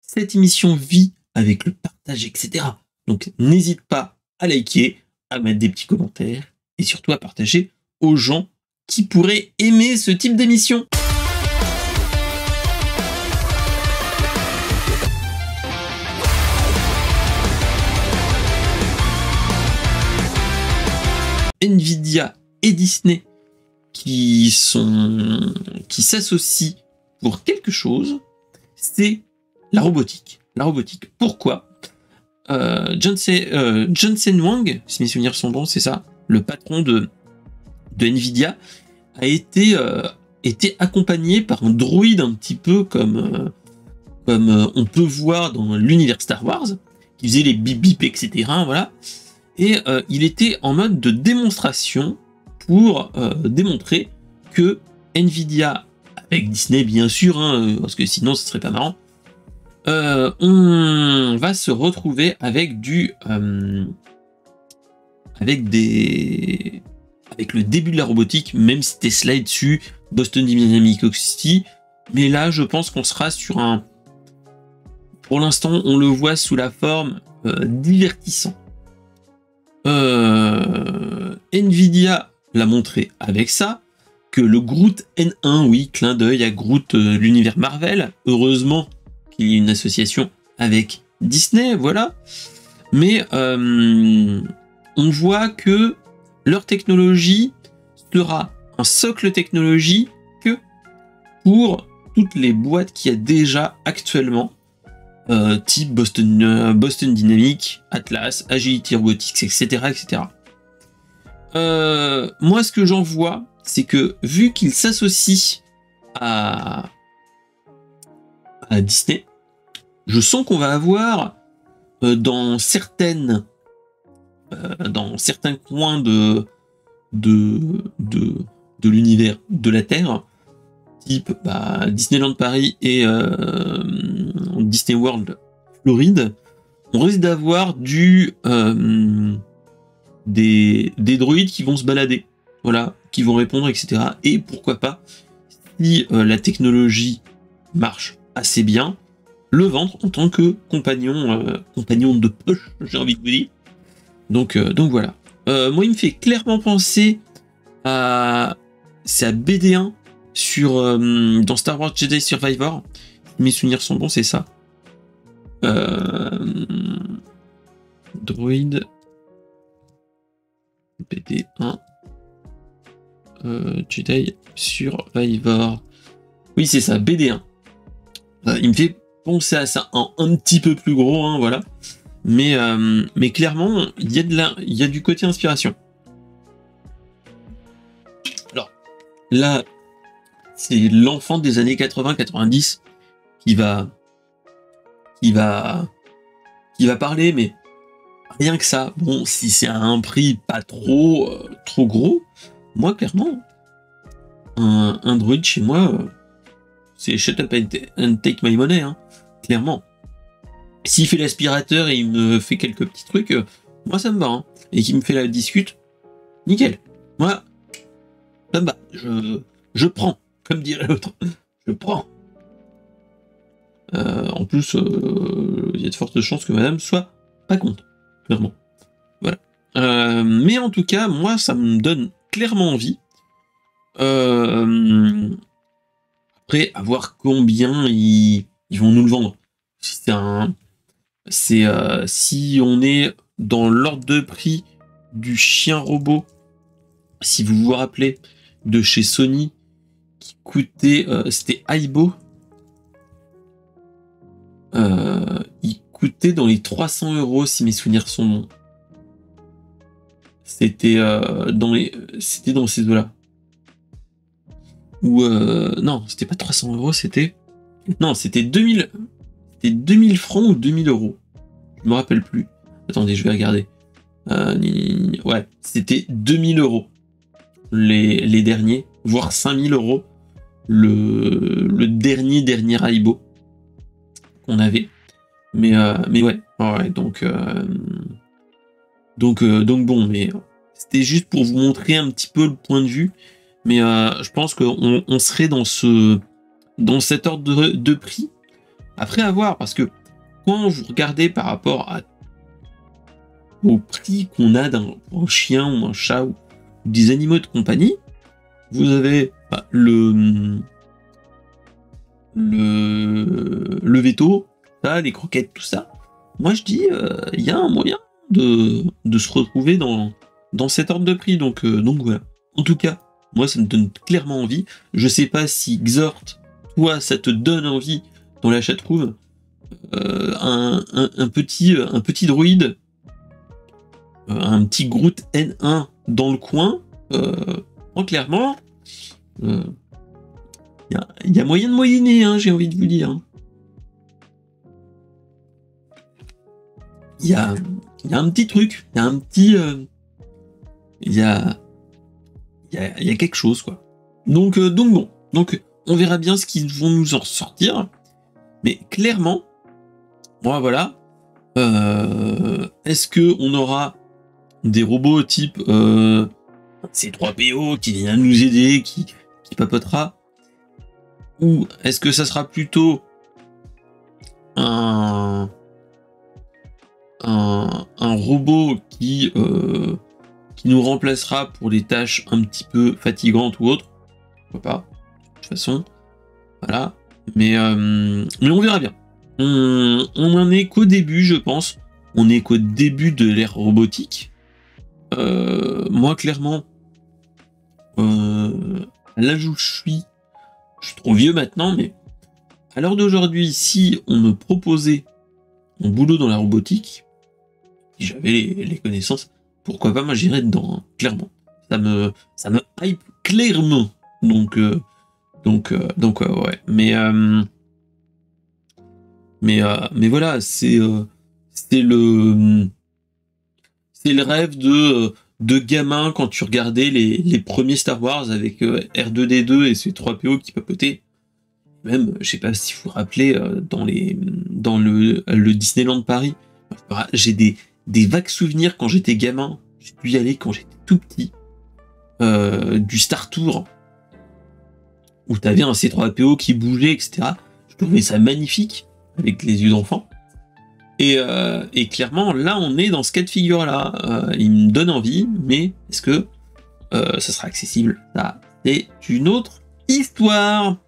Cette émission vit avec le partage, etc. Donc n'hésite pas à liker, à mettre des petits commentaires et surtout à partager aux gens qui pourraient aimer ce type d'émission. Nvidia et Disney qui s'associent pour quelque chose, c'est la robotique. La robotique. Pourquoi Jensen Huang, si mes souvenirs sont bons, c'est ça, le patron de Nvidia, a été accompagné par un droïde un petit peu comme on peut voir dans l'univers Star Wars, qui faisait les bip bip, etc. Voilà. Et il était en mode de démonstration pour démontrer que Nvidia, avec Disney bien sûr, hein, parce que sinon ce serait pas marrant, on va se retrouver avec avec le début de la robotique, même si Tesla est dessus, Boston Dynamics aussi, mais là je pense qu'on sera sur un... Pour l'instant on le voit sous la forme divertissant. Nvidia l'a montré avec ça, que le Groot N1, oui, clin d'œil à Groot, l'univers Marvel, heureusement qu'il y a une association avec Disney, voilà. Mais on voit que leur technologie sera un socle technologique que pour toutes les boîtes qu'il y a déjà actuellement, type Boston Dynamics, Atlas, Agility Robotics, etc. etc. Moi, ce que j'en vois, c'est que vu qu'ils s'associent à Disney, je sens qu'on va avoir dans certains coins de l'univers de la Terre, type Disneyland Paris et Disney World Floride, on risque d'avoir des droïdes qui vont se balader, voilà, qui vont répondre, etc. Et pourquoi pas, si la technologie marche assez bien, le vendre en tant que compagnon de poche, j'ai envie de vous dire. Donc voilà. Moi, il me fait clairement penser c'est à BD1 dans Star Wars Jedi Survivor. Mes souvenirs sont bons, c'est ça. Droid BD1 Jedi Survivor. Oui, c'est ça, BD1. Il me fait penser à ça en un petit peu plus gros, hein, voilà. Mais clairement, il y a du côté inspiration. Alors, là, c'est l'enfant des années 80-90 qui va parler, mais rien que ça. Bon, si c'est à un prix pas trop gros, moi, clairement, un droïde chez moi, c'est shut up and take my money, hein, clairement. S'il fait l'aspirateur et il me fait quelques petits trucs, moi ça me va, hein, et qu'il me fait la discute, nickel. Moi, ça me va. Je prends, comme dirait l'autre. Je prends. En plus, il y a de fortes chances que madame soit pas contre, clairement. Voilà. Mais en tout cas, moi, ça me donne clairement envie. Après, à voir combien ils vont nous le vendre. Si on est dans l'ordre de prix du chien robot, si vous vous rappelez, de chez Sony, qui coûtait, c'était Aibo, il coûtait dans les 300 €, si mes souvenirs sont bons. C'était dans ces eaux-là. Ou non, c'était pas 300 €, c'était 2000 francs ou 2000 €. Je me rappelle plus. Attendez, je vais regarder. Ouais, c'était 2000 € les derniers, voire 5000 € le dernier Aibo qu'on avait. Mais ouais, donc bon, mais c'était juste pour vous montrer un petit peu le point de vue. Mais je pense qu'on serait dans cet ordre de prix Après, à voir, parce que quand vous regardez par rapport au prix qu'on a d'un chien ou un chat ou des animaux de compagnie, vous avez le veto, ça, les croquettes, tout ça. Moi, je dis, il y a un moyen de se retrouver dans cet ordre de prix. Donc voilà. En tout cas, moi, ça me donne clairement envie. Je sais pas si Xort, toi, ça te donne envie dans la chatroom. Un petit droïde, un petit Groot N1 dans le coin. Clairement, il y a moyen de moyenner, hein, j'ai envie de vous dire. Il y a un petit truc, il y a un petit... il y a quelque chose, quoi. Donc bon. Donc, on verra bien ce qu'ils vont nous en sortir. Mais clairement, moi, voilà. Est-ce qu'on aura des robots type C3PO qui vient nous aider, qui papotera? Ou est-ce que ça sera plutôt un robot qui nous remplacera pour des tâches un petit peu fatigantes ou autres? Pourquoi pas, de toute façon. Voilà. Mais on verra bien. On en est qu'au début, je pense. On est qu'au début de l'ère robotique. Moi, clairement, l'âge où je suis trop vieux maintenant, mais à l'heure d'aujourd'hui, si on me proposait un boulot dans la robotique, si j'avais les connaissances, pourquoi pas, moi j'irais dedans, hein, clairement. Ça me hype clairement. Donc ouais. Mais voilà, c'est le rêve de gamin quand tu regardais les premiers Star Wars avec R2D2 et C3PO qui papotaient. Même, je sais pas si vous vous rappelez, dans le Disneyland Paris, j'ai des vagues souvenirs quand j'étais gamin. J'ai pu y aller quand j'étais tout petit. Du Star Tour, où t'avais un C3PO qui bougeait, etc. Je trouvais ça magnifique, avec les yeux d'enfant. Et clairement, là, on est dans ce cas de figure-là. Il me donne envie, mais est-ce que ça sera accessible? Ça, c'est une autre histoire.